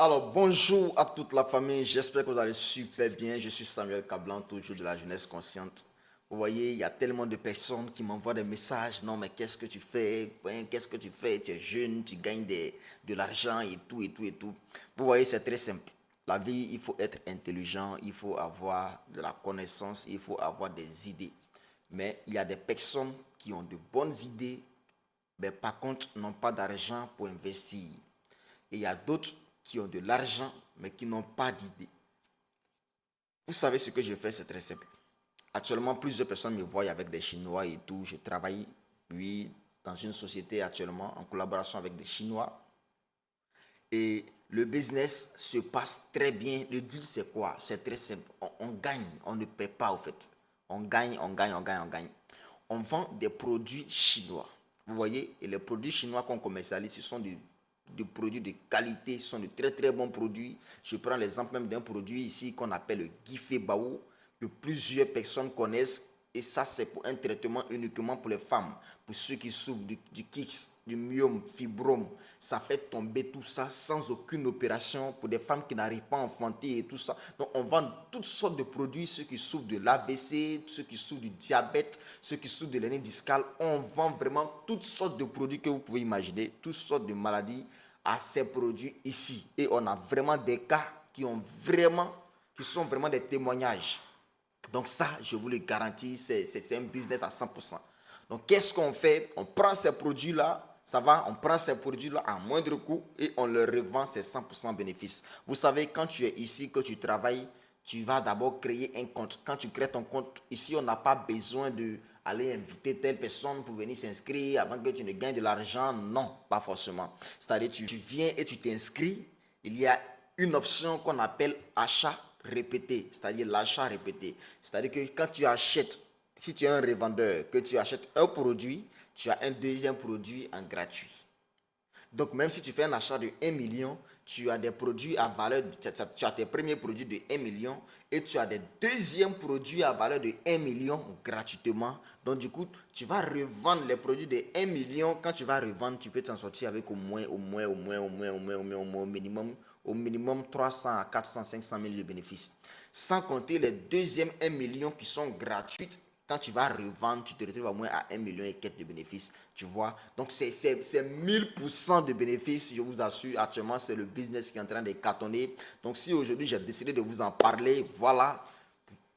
Alors, bonjour à toute la famille, j'espère que vous allez super bien. Je suis Samuel Cablan, toujours de la jeunesse consciente. Vous voyez, il y a tellement de personnes qui m'envoient des messages. Non, mais qu'est-ce que tu fais? Ouais, qu'est-ce que tu fais? Tu es jeune, tu gagnes de l'argent et tout, et tout, et tout. Vous voyez, c'est très simple. La vie, il faut être intelligent, il faut avoir de la connaissance, il faut avoir des idées. Mais il y a des personnes qui ont de bonnes idées, mais par contre n'ont pas d'argent pour investir. Et il y a d'autres qui ont de l'argent, mais qui n'ont pas d'idée. Vous savez ce que je fais, c'est très simple. Actuellement, plusieurs personnes me voient avec des Chinois et tout. Je travaille, oui, dans une société actuellement en collaboration avec des Chinois. Et le business se passe très bien. Le deal, c'est quoi? C'est très simple. On gagne, on ne paie pas, au fait. On gagne, on gagne, on gagne, on gagne. On vend des produits chinois. Vous voyez, et les produits chinois qu'on commercialise, ce sont des produits de qualité, ce sont de très très bons produits. Je prends l'exemple même d'un produit ici qu'on appelle le Gifé Bao, que plusieurs personnes connaissent. Et ça, c'est pour un traitement uniquement pour les femmes, pour ceux qui souffrent du kyste, du myome, fibrome. Ça fait tomber tout ça sans aucune opération pour des femmes qui n'arrivent pas à enfanter et tout ça. Donc, on vend toutes sortes de produits, ceux qui souffrent de l'AVC, ceux qui souffrent du diabète, ceux qui souffrent de l'hernie discale. On vend vraiment toutes sortes de produits que vous pouvez imaginer, toutes sortes de maladies à ces produits ici. Et on a vraiment des cas qui sont vraiment des témoignages. Donc ça, je vous le garantis, c'est un business à 100%. Donc qu'est-ce qu'on fait? On prend ces produits-là, ça va, on prend ces produits-là à moindre coût et on les revend, c'est 100% bénéfice. Vous savez, quand tu es ici, que tu travailles, tu vas d'abord créer un compte. Quand tu crées ton compte, ici, on n'a pas besoin d'aller inviter telle personne pour venir s'inscrire avant que tu ne gagnes de l'argent. Non, pas forcément. C'est-à-dire, tu viens et tu t'inscris. Il y a une option qu'on appelle achat répété, c'est-à-dire l'achat répété. C'est-à-dire que quand tu achètes, si tu es un revendeur, que tu achètes un produit, tu as un deuxième produit en gratuit. Donc, même si tu fais un achat de 1 million, tu as des produits à valeur, tu as tes premiers produits de 1 million et tu as des deuxièmes produits à valeur de 1 million gratuitement. Donc, du coup, tu vas revendre les produits de 1 million. Quand tu vas revendre, tu peux t'en sortir avec au minimum 300 à 400, 500 000 de bénéfices. Sans compter les deuxièmes 1 million qui sont gratuites. Quand tu vas revendre, tu te retrouves à moins à 1 million et quelques de bénéfices. Tu vois, donc c'est 1000% de bénéfices, je vous assure. Actuellement, c'est le business qui est en train de cartonner. Donc si aujourd'hui j'ai décidé de vous en parler, voilà.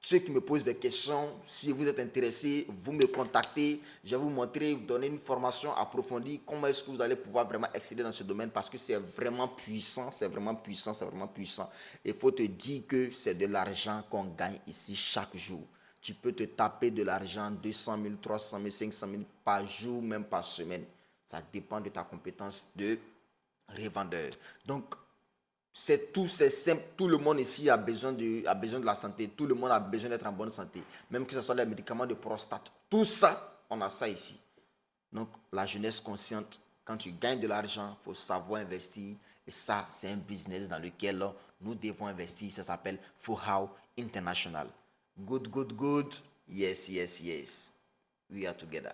Ceux qui me posent des questions, si vous êtes intéressés, vous me contactez. Je vais vous montrer, vous donner une formation approfondie. Comment est-ce que vous allez pouvoir vraiment exceller dans ce domaine? Parce que c'est vraiment puissant, c'est vraiment puissant, c'est vraiment puissant. Il faut te dire que c'est de l'argent qu'on gagne ici chaque jour. Tu peux te taper de l'argent, 200 000, 300 000, 500 000 par jour, même par semaine. Ça dépend de ta compétence de revendeur. Donc, c'est tout, c'est simple. Tout le monde ici a besoin de la santé. Tout le monde a besoin d'être en bonne santé. Même que ce soit les médicaments de prostate. Tout ça, on a ça ici. Donc, la jeunesse consciente, quand tu gagnes de l'argent, il faut savoir investir. Et ça, c'est un business dans lequel nous devons investir. Ça s'appelle Fuhao International. Good, good, good. Yes, yes, yes. We are together.